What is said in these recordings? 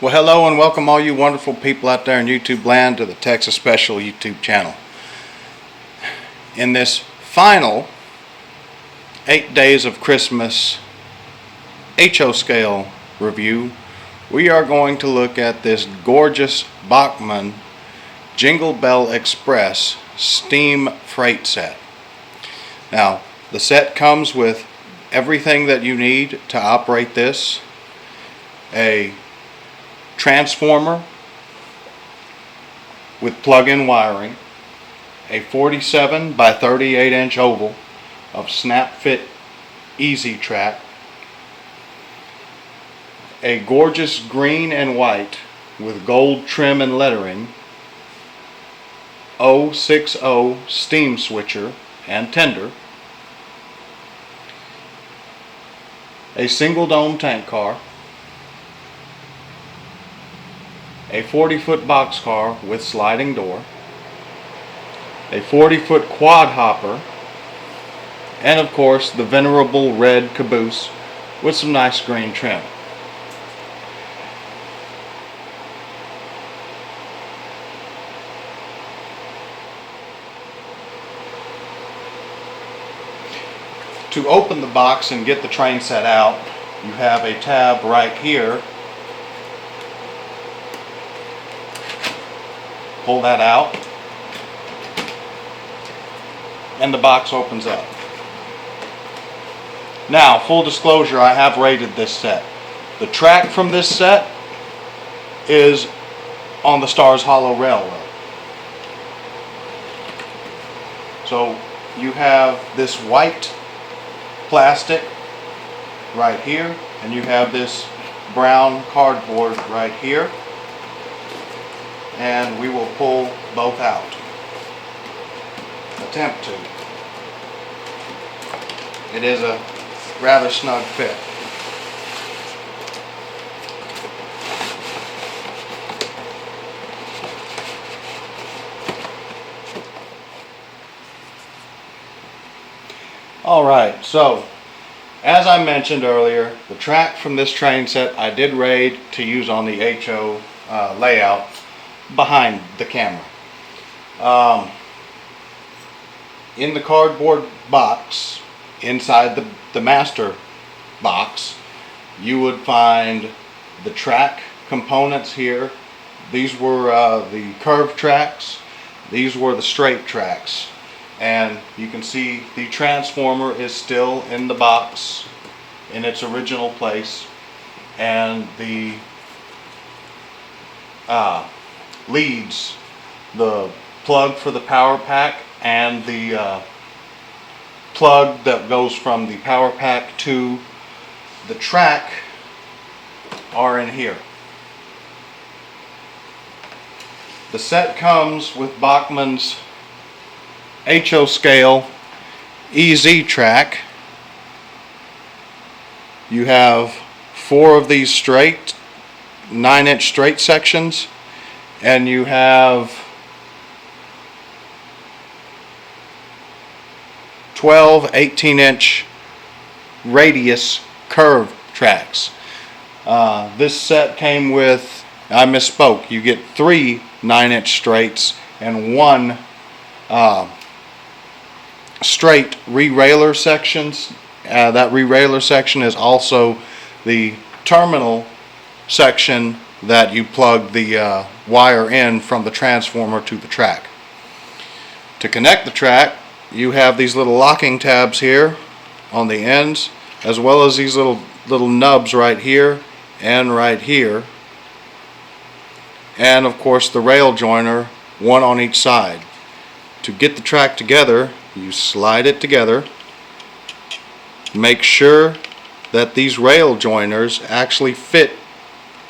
Well, hello and welcome all you wonderful people out there in YouTube land to the Texas Special YouTube channel. In this final 8 Days of Christmas HO scale review, we are going to look at this gorgeous Bachmann Jingle Bell Express steam freight set. Now, the set comes with everything that you need to operate this. A transformer with plug-in wiring, a 47 by 38 inch oval of snap fit easy track, a gorgeous green and white with gold trim and lettering 060 steam switcher and tender, a single dome tank car, a 40-foot boxcar with sliding door, a 40-foot quad hopper, and of course the venerable red caboose with some nice green trim. To open the box and get the train set out, you have a tab right here. Pull that out, and the box opens up. Now, full disclosure, I have rated this set. The track from this set is on the Stars Hollow Railroad. So you have this white plastic right here, and you have this brown cardboard right here. And we will pull both out. Attempt to. It is a rather snug fit. Alright, so as I mentioned earlier, the track from this train set I did raid to use on the HO layout behind the camera. In the cardboard box, inside the master box, you would find the track components here. These were the curved tracks, these were the straight tracks, and you can see the transformer is still in the box in its original place, and the leads, the plug for the power pack and the plug that goes from the power pack to the track are in here. The set comes with Bachmann's HO scale EZ track. You have 4 of these straight 9-inch straight sections, and you have 12 18-inch radius curved tracks. This set came with, I misspoke, you get 3 9-inch straights and 1 straight re-railer sections. That re-railer section is also the terminal section that you plug the wire in from the transformer to the track. To connect the track, you have these little locking tabs here on the ends, as well as these little nubs right here and right here, and of course the rail joiner, one on each side. To get the track together, you slide it together. Make sure that these rail joiners actually fit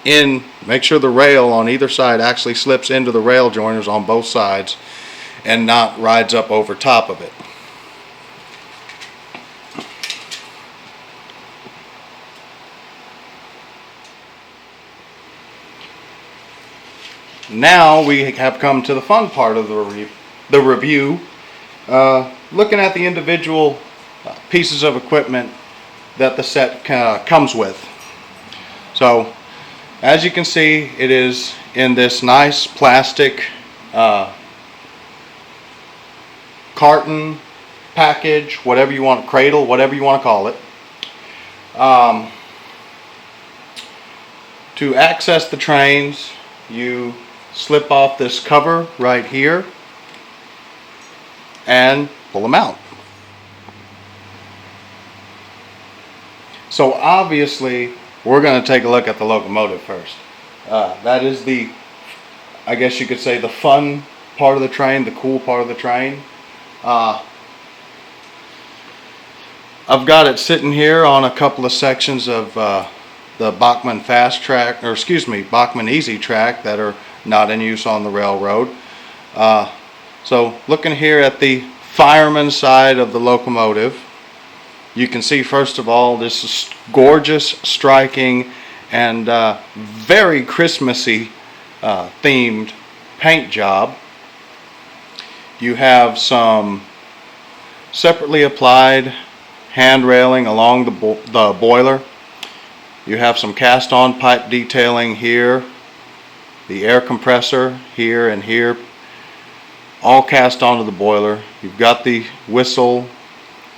in, make sure the rail on either side actually slips into the rail joiners on both sides and not rides up over top of it. Now we have come to the fun part of the review, looking at the individual pieces of equipment that the set comes with. So As you can see, it is in this nice plastic carton package, whatever you want, cradle, whatever you want to call it. To access the trains, you slip off this cover right here and pull them out. So obviously we're going to take a look at the locomotive first. That is the, I guess you could say, the fun part of the train, the cool part of the train. I've got it sitting here on a couple of sections of the Bachmann Fast Track, or excuse me, Bachmann Easy Track that are not in use on the railroad. So looking here at the fireman side of the locomotive, you can see first of all this is gorgeous, striking, and very Christmassy themed paint job. You have some separately applied hand railing along the boiler. You have some cast on pipe detailing here, the air compressor here and here, all cast onto the boiler. You've got the whistle,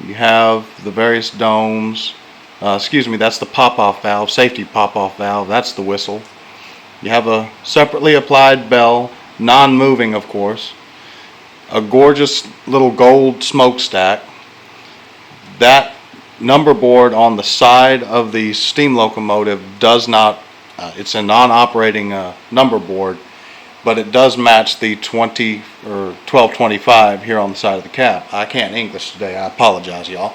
you have the various domes, excuse me, that's the pop-off valve, safety pop-off valve, that's the whistle. You have a separately applied bell, non-moving of course, a gorgeous little gold smokestack. That number board on the side of the steam locomotive does not, it's a non-operating number board, but it does match the 20 or 1225 here on the side of the cab. I can't English today, I apologize y'all.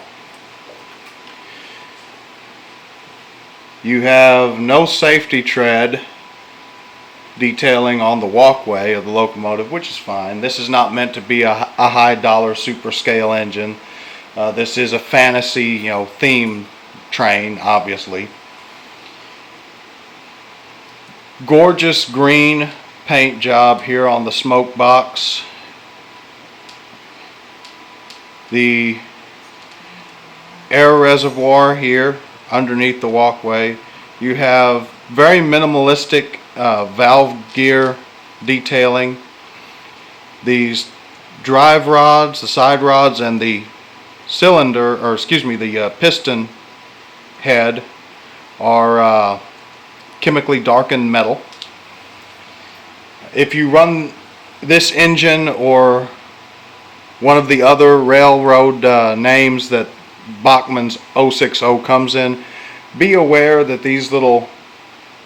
You have no safety tread detailing on the walkway of the locomotive, which is fine. This is not meant to be a high dollar super scale engine. This is a fantasy, theme train, obviously. Gorgeous green paint job here on the smoke box. The air reservoir here underneath the walkway. You have very minimalistic valve gear detailing. These drive rods, the side rods, and the cylinder, or excuse me, the piston head are chemically darkened metal. If you run this engine or one of the other railroad names that Bachmann's 060 comes in, be aware that these little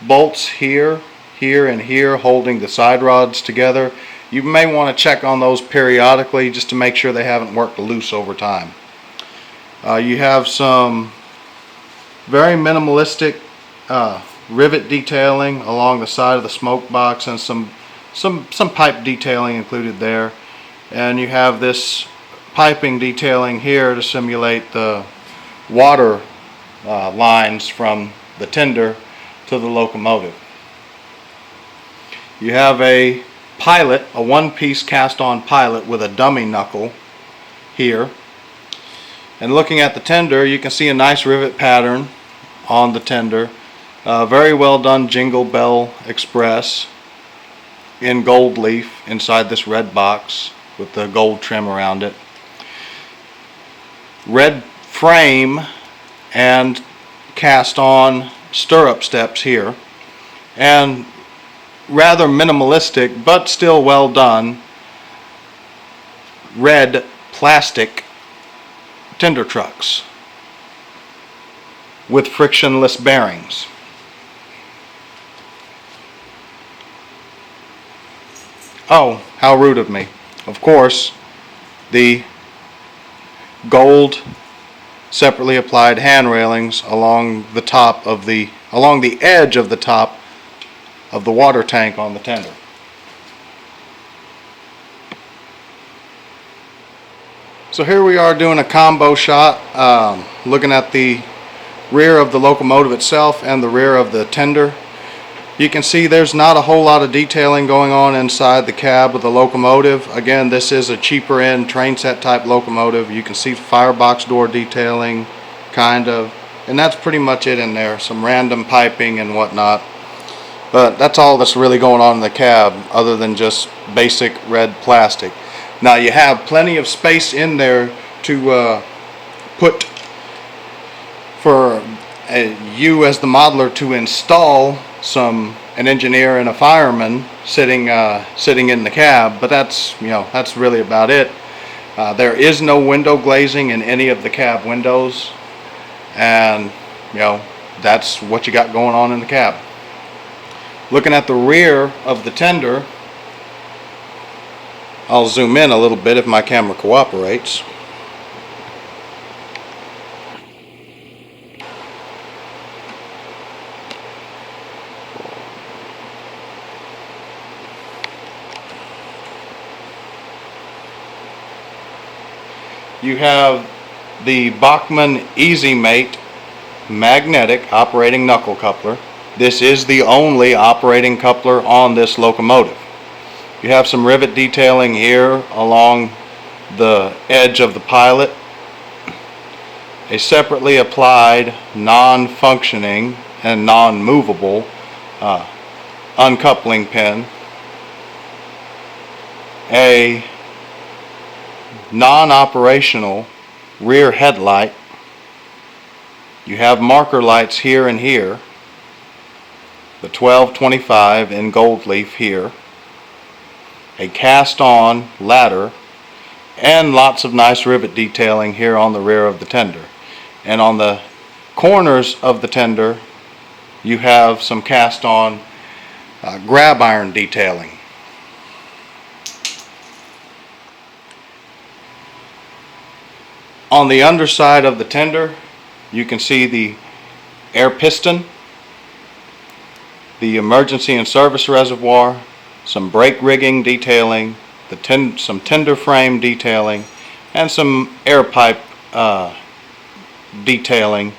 bolts here, here, and here holding the side rods together, you may want to check on those periodically just to make sure they haven't worked loose over time. You have some very minimalistic rivet detailing along the side of the smoke box and some pipe detailing included there. And you have this piping detailing here to simulate the water lines from the tender to the locomotive. You have a pilot, a one-piece cast-on pilot with a dummy knuckle here. And looking at the tender, you can see a nice rivet pattern on the tender. Very well done Jingle Bell Express in gold leaf inside this red box with the gold trim around it. Red frame and cast on stirrup steps here. And rather minimalistic but still well done red plastic tender trucks with frictionless bearings. Oh, how rude of me. Of course, the gold separately applied hand railings along the top of along the edge of the top of the water tank on the tender. So here we are doing a combo shot, looking at the rear of the locomotive itself and the rear of the tender. You can see there's not a whole lot of detailing going on inside the cab of the locomotive. Again, this is a cheaper end train set type locomotive. You can see firebox door detailing, kind of, and that's pretty much it in there. Some random piping and whatnot. But that's all that's really going on in the cab, other than just basic red plastic. Now you have plenty of space in there to put for you as the modeler to install an engineer and a fireman sitting in the cab. But that's that's really about it. There is no window glazing in any of the cab windows, and that's what you got going on in the cab. Looking at the rear of the tender, I'll zoom in a little bit if my camera cooperates. You have the Bachmann Easy Mate magnetic operating knuckle coupler. This is the only operating coupler on this locomotive. You have some rivet detailing here along the edge of the pilot. A separately applied, non-functioning and non-movable uncoupling pin. A non-operational rear headlight. You have marker lights here and here. The 1225 in gold leaf here. A cast-on ladder, and lots of nice rivet detailing here on the rear of the tender. And on the corners of the tender, you have some cast-on grab iron detailing. On the underside of the tender, you can see the air piston, the emergency and service reservoir, some brake rigging detailing, some tender frame detailing, and some air pipe detailing.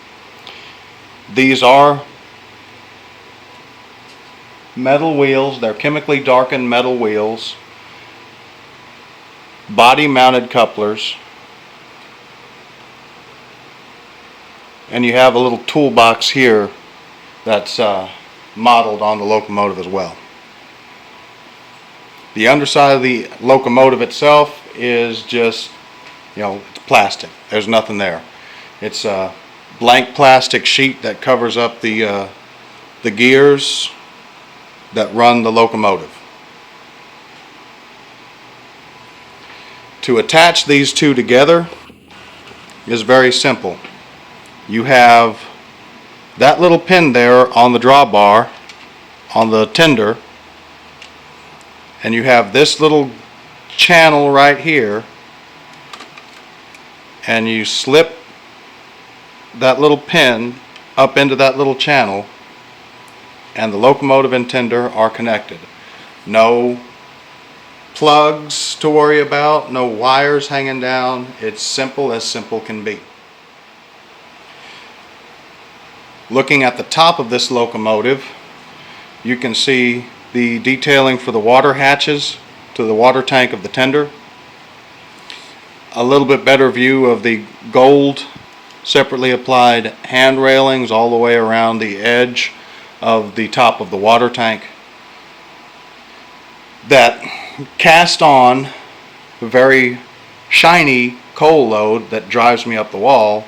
These are metal wheels. They're chemically darkened metal wheels, body mounted couplers, and you have a little toolbox here that's modeled on the locomotive as well. The underside of the locomotive itself is just, it's plastic. There's nothing there. It's a blank plastic sheet that covers up the gears that run the locomotive. To attach these two together is very simple. You have that little pin there on the drawbar on the tender, and you have this little channel right here, and you slip that little pin up into that little channel, and the locomotive and tender are connected. No plugs to worry about, no wires hanging down. It's simple as simple can be. Looking at the top of this locomotive, you can see the detailing for the water hatches to the water tank of the tender. A little bit better view of the gold separately applied hand railings all the way around the edge of the top of the water tank. That cast on very shiny coal load that drives me up the wall.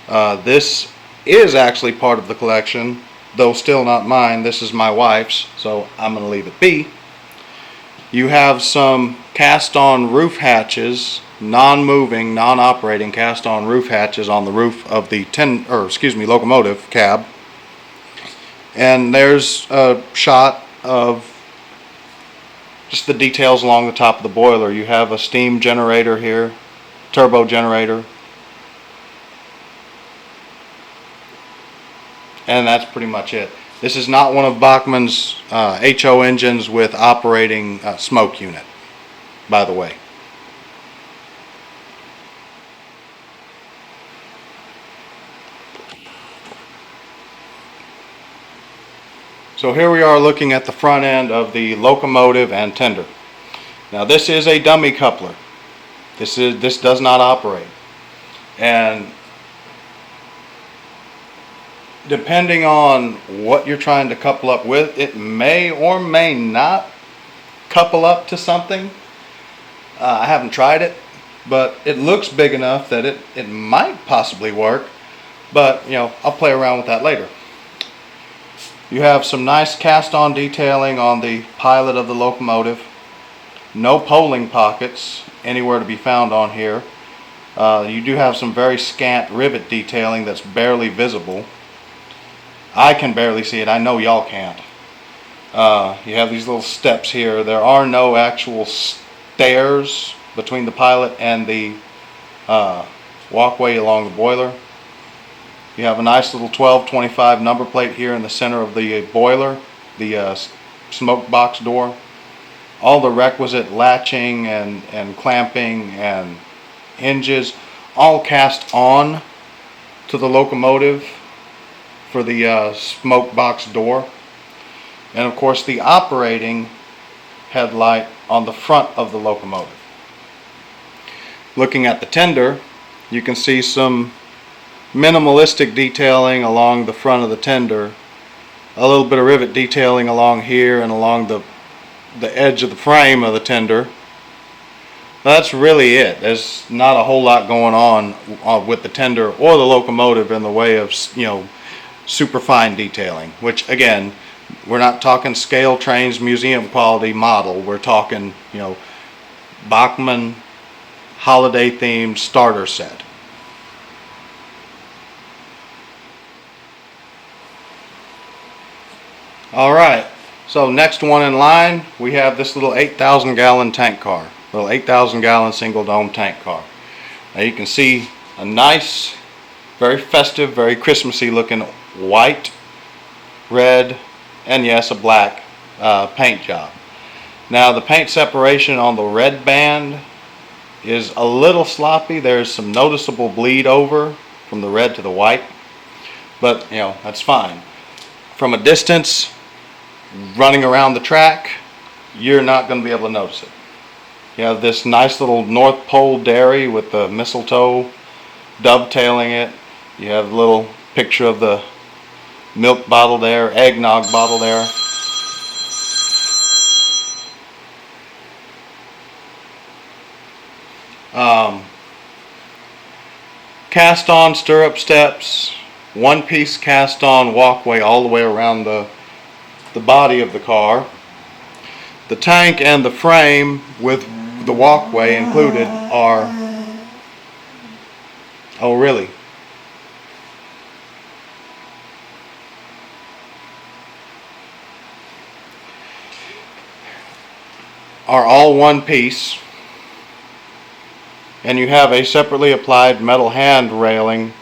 This is actually part of the collection, though still not mine. This is my wife's, so I'm going to leave it be. You have some cast-on roof hatches, non-moving, non-operating cast-on roof hatches on the roof of the locomotive cab. And there's a shot of just the details along the top of the boiler. You have a steam generator here, turbo generator. And that's pretty much it. This is not one of Bachmann's HO engines with operating smoke unit, by the way. So here we are looking at the front end of the locomotive and tender. Now this is a dummy coupler. This does not operate. And depending on what you're trying to couple up with, it may or may not couple up to something. I haven't tried it, but it looks big enough that it might possibly work. But I'll play around with that later. You have some nice cast-on detailing on the pilot of the locomotive. No poling pockets anywhere to be found on here. You do have some very scant rivet detailing that's barely visible. I can barely see it. I know y'all can't. You have these little steps here. There are no actual stairs between the pilot and the walkway along the boiler. You have a nice little 1225 number plate here in the center of the boiler, the smoke box door. All the requisite latching and clamping and hinges all cast on to the locomotive for the smoke box door. And of course the operating headlight on the front of the locomotive. Looking at the tender, you can see some minimalistic detailing along the front of the tender, a little bit of rivet detailing along here and along the edge of the frame of the tender. That's really it. There's not a whole lot going on with the tender or the locomotive in the way of super fine detailing, which again, we're not talking scale trains museum quality model. We're talking Bachmann holiday themed starter set. Alright, so next one in line, we have this little 8,000 gallon tank car. Little 8,000 gallon single dome tank car. Now you can see a nice, very festive, very Christmassy looking white, red, and yes, a black paint job. Now the paint separation on the red band is a little sloppy. There's some noticeable bleed over from the red to the white, but that's fine. From a distance, running around the track, you're not going to be able to notice it. You have this nice little North Pole dairy with the mistletoe dovetailing it. You have a little picture of the milk bottle there, eggnog bottle there. Cast on stirrup steps, one piece cast on walkway all the way around the body of the car. The tank and the frame with the walkway included are, oh really? Are all one piece, and you have a separately applied metal hand railing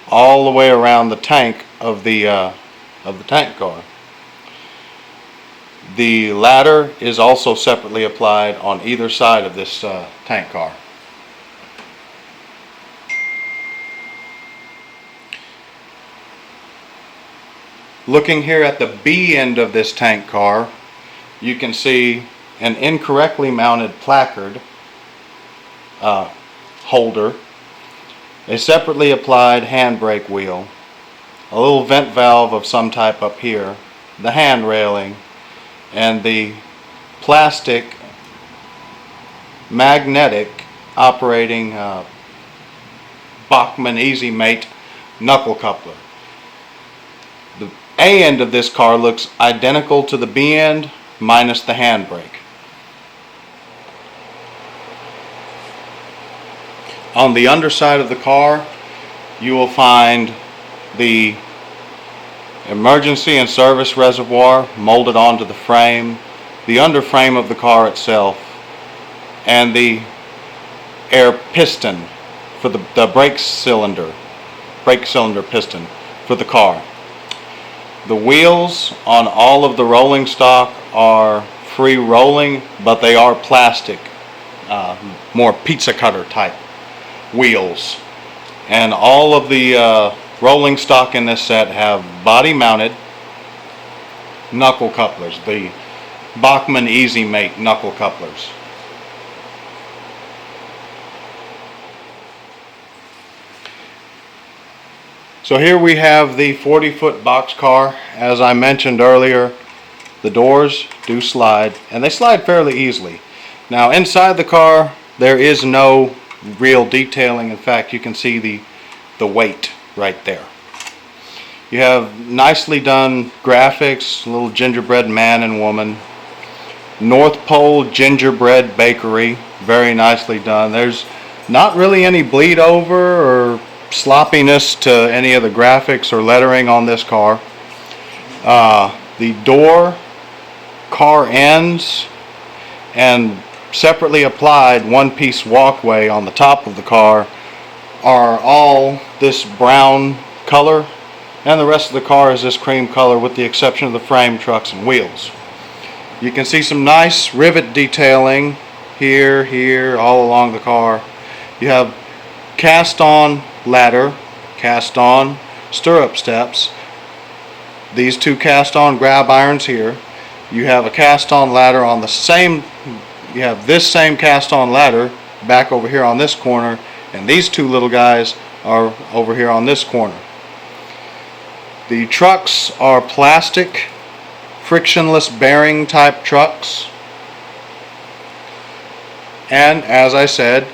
all the way around the tank of the tank car. The ladder is also separately applied on either side of this tank car. Looking here at the B end of this tank car, you can see an incorrectly mounted placard holder, a separately applied handbrake wheel, a little vent valve of some type up here, the hand railing, and the plastic magnetic operating Bachmann Easy Mate knuckle coupler. The A end of this car looks identical to the B end minus the handbrake. On the underside of the car, you will find the emergency and service reservoir molded onto the frame, the underframe of the car itself, and the air piston for the brake cylinder piston for the car. The wheels on all of the rolling stock are free rolling, but they are plastic, more pizza cutter type wheels. And all of the rolling stock in this set have body mounted knuckle couplers, the Bachmann Easy Mate knuckle couplers. So here we have the 40-foot boxcar. As I mentioned earlier, the doors do slide, and they slide fairly easily. Now inside the car, there is no real detailing. In fact, you can see the weight right there. You have nicely done graphics, a little gingerbread man and woman. North Pole Gingerbread Bakery, very nicely done. There's not really any bleed over or sloppiness to any of the graphics or lettering on this car. The door, car ends, and separately applied one-piece walkway on the top of the car are all this brown color, and the rest of the car is this cream color with the exception of the frame, trucks, and wheels. You can see some nice rivet detailing here, all along the car. You have cast-on ladder, cast-on stirrup steps, these two cast-on grab irons here. You have a cast-on ladder on the same, you have this same cast-on ladder back over here on this corner, and these two little guys are over here on this corner. The trucks are plastic, frictionless bearing type trucks, and as I said,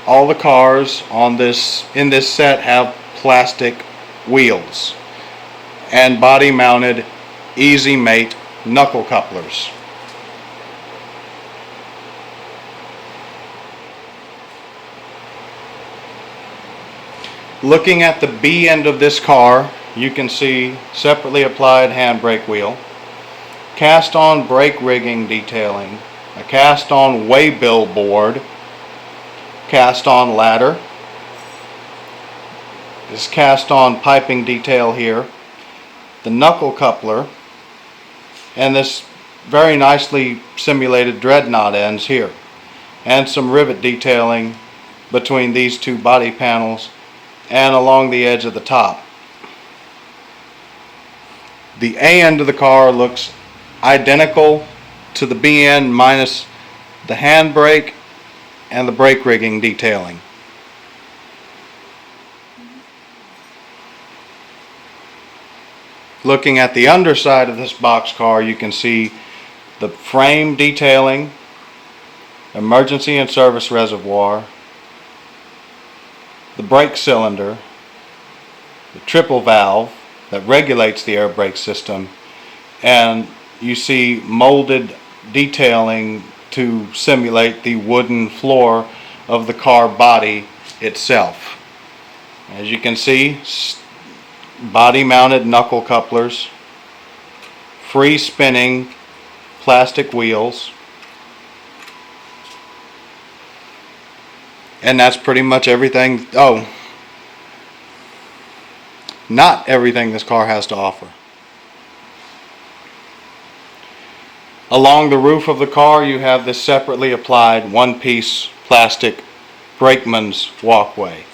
all the cars in this set have plastic wheels and body mounted Easy Mate knuckle couplers. Looking at the B end of this car, you can see separately applied handbrake wheel, cast-on brake rigging detailing, a cast-on waybill board, cast-on ladder, this cast-on piping detail here, the knuckle coupler, and this very nicely simulated dreadnought ends here, and some rivet detailing between these two body panels and along the edge of the top. The A end of the car looks identical to the B end minus the handbrake and the brake rigging detailing. Looking at the underside of this boxcar, you can see the frame detailing, emergency and service reservoir, the brake cylinder, the triple valve that regulates the air brake system, and you see molded detailing to simulate the wooden floor of the car body itself. As you can see, body mounted knuckle couplers, free spinning plastic wheels, and that's pretty much everything. Oh, not everything this car has to offer. Along the roof of the car, you have this separately applied one-piece plastic brakeman's walkway.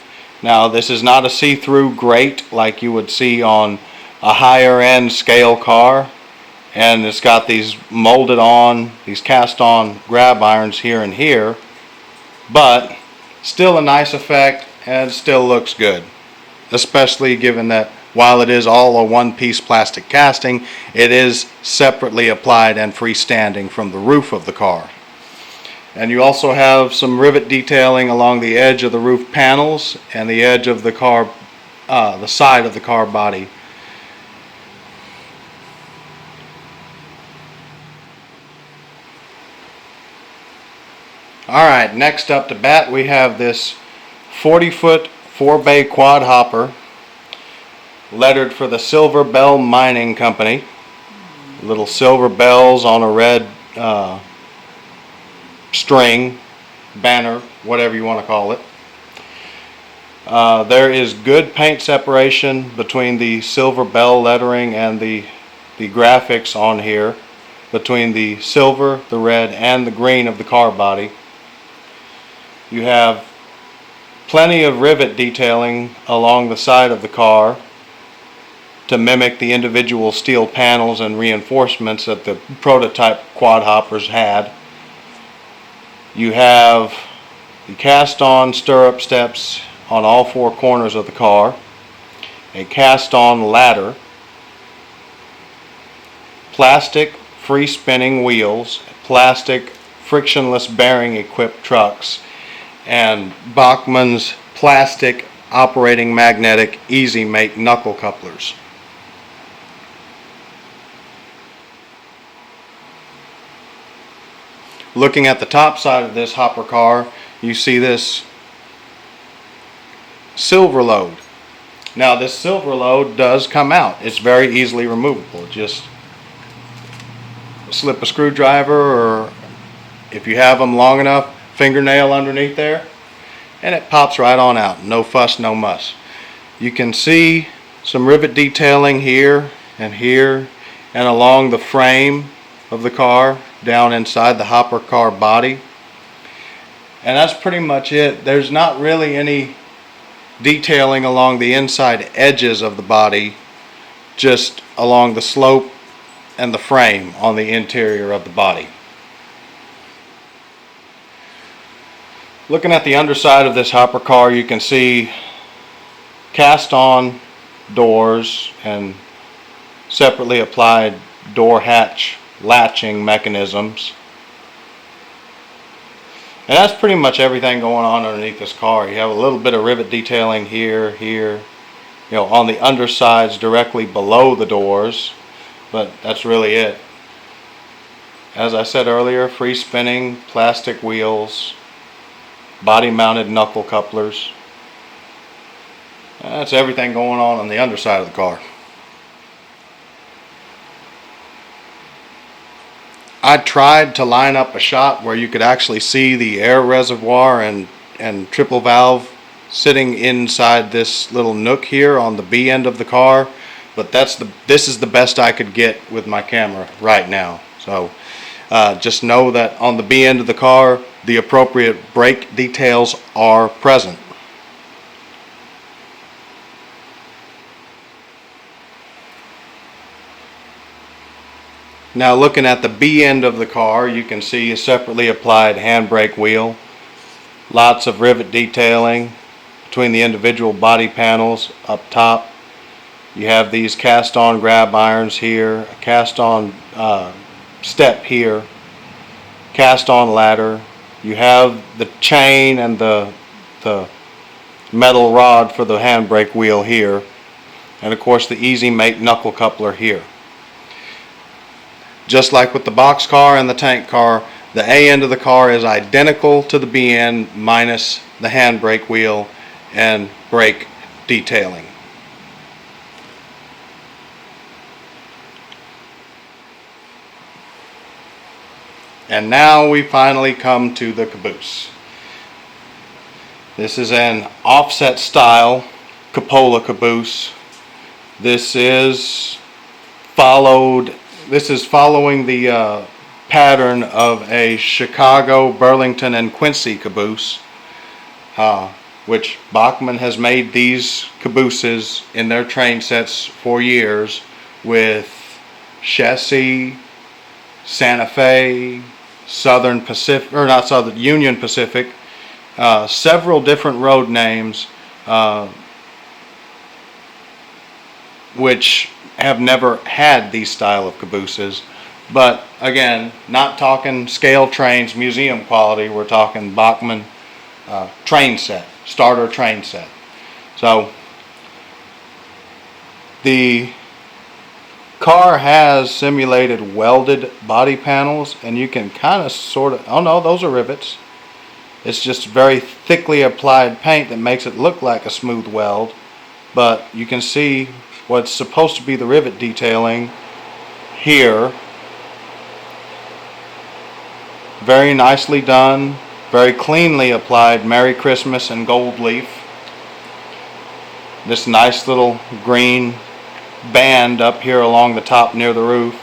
Now, this is not a see-through grate like you would see on a higher-end scale car, and it's got these molded on, these cast-on grab irons here and here, but still a nice effect and still looks good, especially given that while it is all a one-piece plastic casting, it is separately applied and freestanding from the roof of the car. And you also have some rivet detailing along the edge of the roof panels and the edge of the car, the side of the car body. Alright, next up to bat we have this 40-foot 4-bay quad hopper, lettered for the Silver Bell Mining Company. Little silver bells on a red string, banner, whatever you want to call it. There is good paint separation between the silver bell lettering and the graphics on here, between the silver, the red, and the green of the car body. You have plenty of rivet detailing along the side of the car to mimic the individual steel panels and reinforcements that the prototype quad hoppers had. You have the cast-on stirrup steps on all four corners of the car. a cast-on ladder, plastic free spinning wheels, plastic frictionless bearing equipped trucks, and Bachmann's plastic operating magnetic easy mate knuckle couplers. Looking at the top side of this hopper car, you see this silver load. Now this silver load does come out. It's very easily removable. Just slip a screwdriver, or if you have them long enough, fingernail underneath there, and it pops right on out. No fuss, no muss. You can see some rivet detailing here and along the frame of the car, down inside the hopper car body. And that's pretty much it. There's not really any detailing along the inside edges of the body, just along the slope and the frame on the interior of the body. Looking at the underside of this hopper car, you can see cast-on doors and separately applied door hatch latching mechanisms. And that's pretty much everything going on underneath this car. You have a little bit of rivet detailing here, on the undersides directly below the doors, but that's really it. As I said earlier, free spinning plastic wheels, body mounted knuckle couplers. That's everything going on the underside of the car. I tried to line up a shot where you could actually see the air reservoir and triple valve sitting inside this little nook here on the B end of the car, but this is the best I could get with my camera right now. So just know that on the B end of the car, the appropriate brake details are present. Now looking at the B end of the car, you can see a separately applied handbrake wheel, lots of rivet detailing between the individual body panels up top. You have these cast-on grab irons here, a cast-on step here, cast-on ladder. You have the chain and the metal rod for the handbrake wheel here, and of course the easy mate knuckle coupler here. Just like with the box car and the tank car, the A end of the car is identical to the B end minus the handbrake wheel and brake detailing. And now we finally come to the caboose. This is an offset style cupola caboose. This is following the pattern of a Chicago, Burlington, and Quincy caboose, which Bachmann has made these cabooses in their train sets for years with chassis, Santa Fe, Southern Pacific, or not Southern, Union Pacific, several different road names, which have never had these style of cabooses. But again, not talking scale trains, museum quality, we're talking Bachmann train set, starter train set. So the car has simulated welded body panels, and you can kind of sort of, oh no, those are rivets. It's just very thickly applied paint that makes it look like a smooth weld, but you can see what's supposed to be the rivet detailing here. Very nicely done, very cleanly applied Merry Christmas and gold leaf. This nice little green band up here along the top near the roof.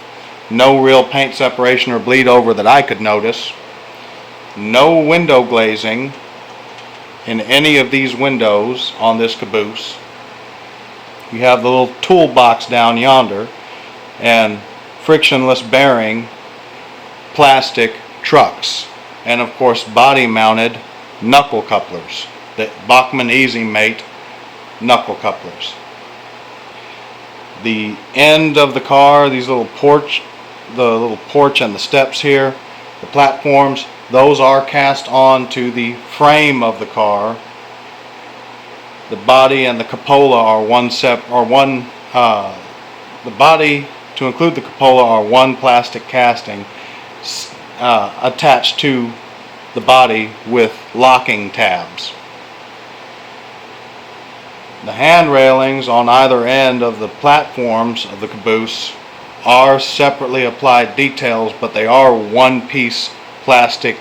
No real paint separation or bleed over that I could notice. No window glazing in any of these windows on this caboose. You have the little toolbox down yonder and frictionless bearing plastic trucks, and of course body mounted knuckle couplers, the Bachmann Easy Mate knuckle couplers. The end of the car, these little porch, the little porch and the steps here, the platforms, those are cast on to the frame of the car. The body and the cupola are the body, to include the cupola, are one plastic casting attached to the body with locking tabs. The hand railings on either end of the platforms of the caboose are separately applied details, but they are one-piece plastic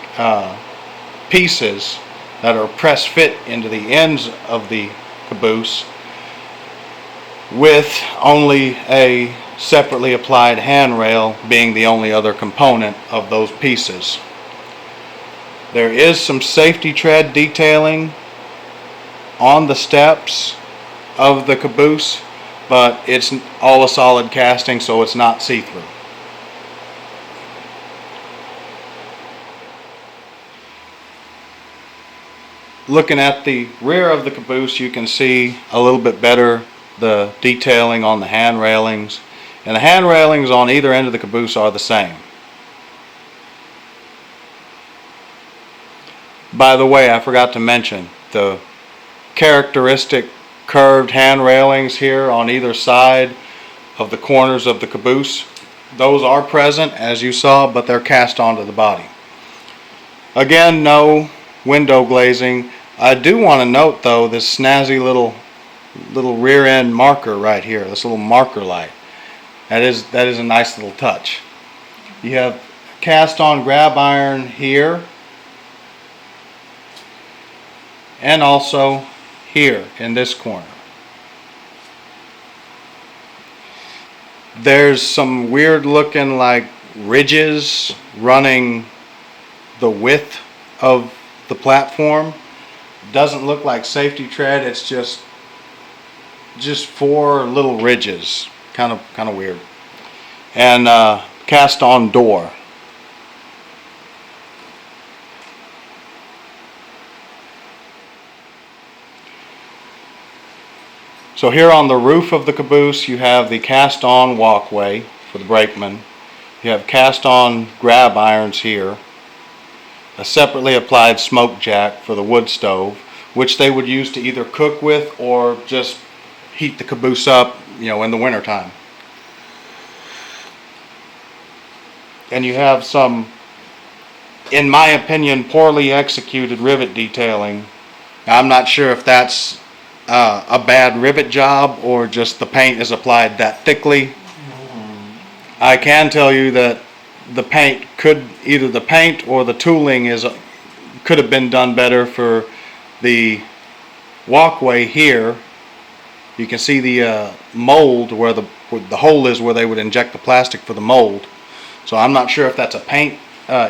pieces that are press fit into the ends of the caboose, with only a separately applied handrail being the only other component of those pieces. There is some safety tread detailing on the steps of the caboose, but it's all a solid casting, so it's not see-through. Looking at the rear of the caboose, you can see a little bit better the detailing on the hand railings, and the hand railings on either end of the caboose are the same. By the way, I forgot to mention the characteristic curved hand railings here on either side of the corners of the caboose. Those are present, as you saw, but they're cast onto the body. Again, no window glazing. I do want to note, though, this snazzy little rear end marker right here, this little marker light. That is a nice little touch. You have cast on grab iron here, and also here in this corner. There's some weird looking like ridges running the width of the platform. Doesn't look like safety tread, it's just 4 little ridges, kind of weird. And cast on door. So here on the roof of the caboose, you have the cast on walkway for the brakeman. You have cast on grab irons here, a separately applied smoke jack for the wood stove, which they would use to either cook with or just heat the caboose up, in the wintertime. And you have some, in my opinion, poorly executed rivet detailing. Now, I'm not sure if that's a bad rivet job or just the paint is applied that thickly. I can tell you that the paint either the paint or the tooling could have been done better for the walkway here. You can see the mold where the hole is where they would inject the plastic for the mold. So I'm not sure if that's a paint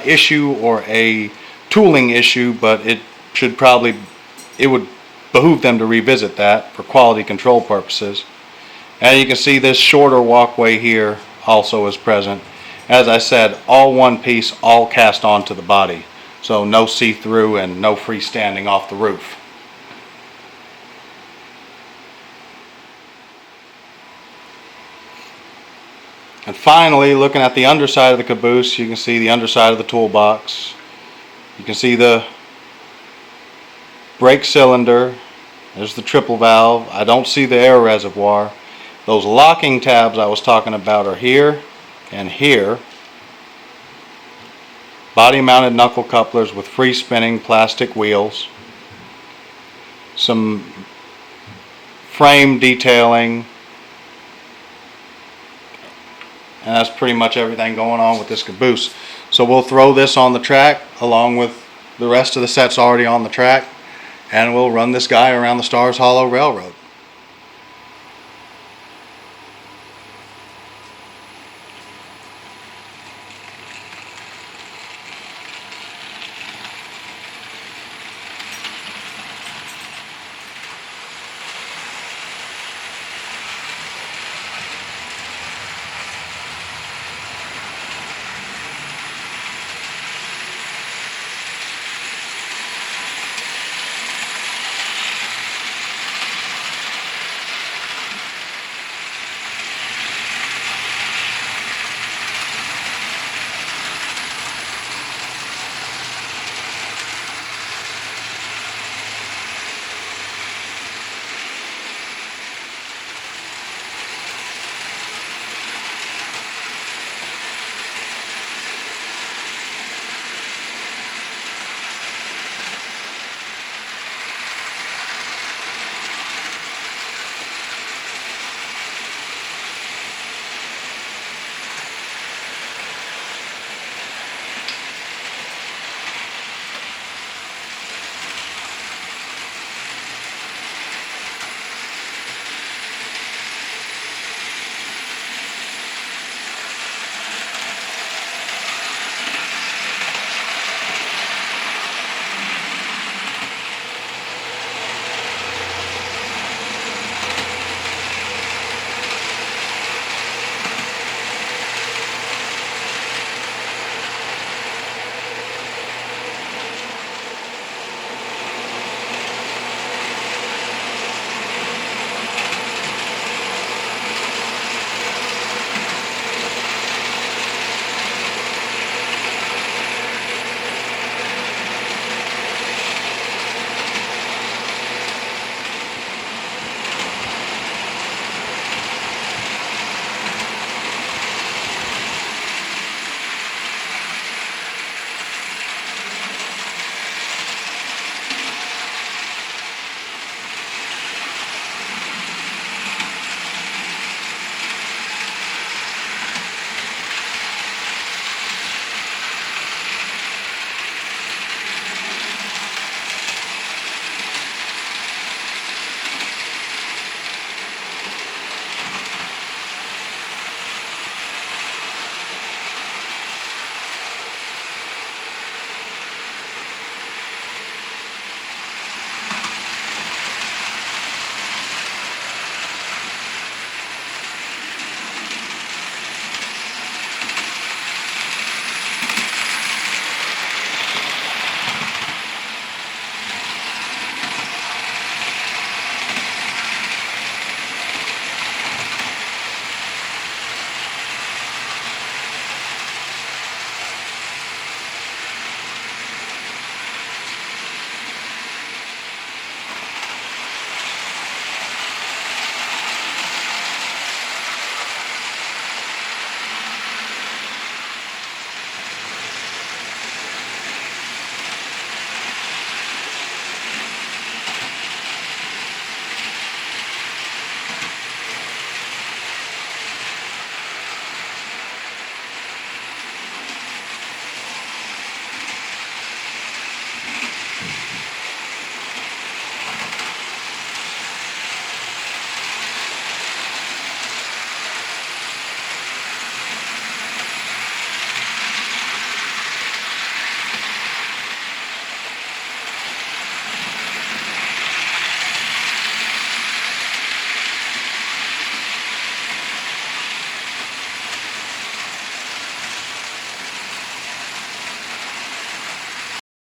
issue or a tooling issue, but it would behoove them to revisit that for quality control purposes. And you can see this shorter walkway here also is present. As I said, all one piece, all cast onto the body. So no see-through and no freestanding off the roof. And finally, looking at the underside of the caboose, you can see the underside of the toolbox. You can see the brake cylinder. There's the triple valve. I don't see the air reservoir. Those locking tabs I was talking about are here and here. Body mounted knuckle couplers with free spinning plastic wheels. Some frame detailing. And that's pretty much everything going on with this caboose. So we'll throw this on the track along with the rest of the sets already on the track, and we'll run this guy around the Stars Hollow Railroad.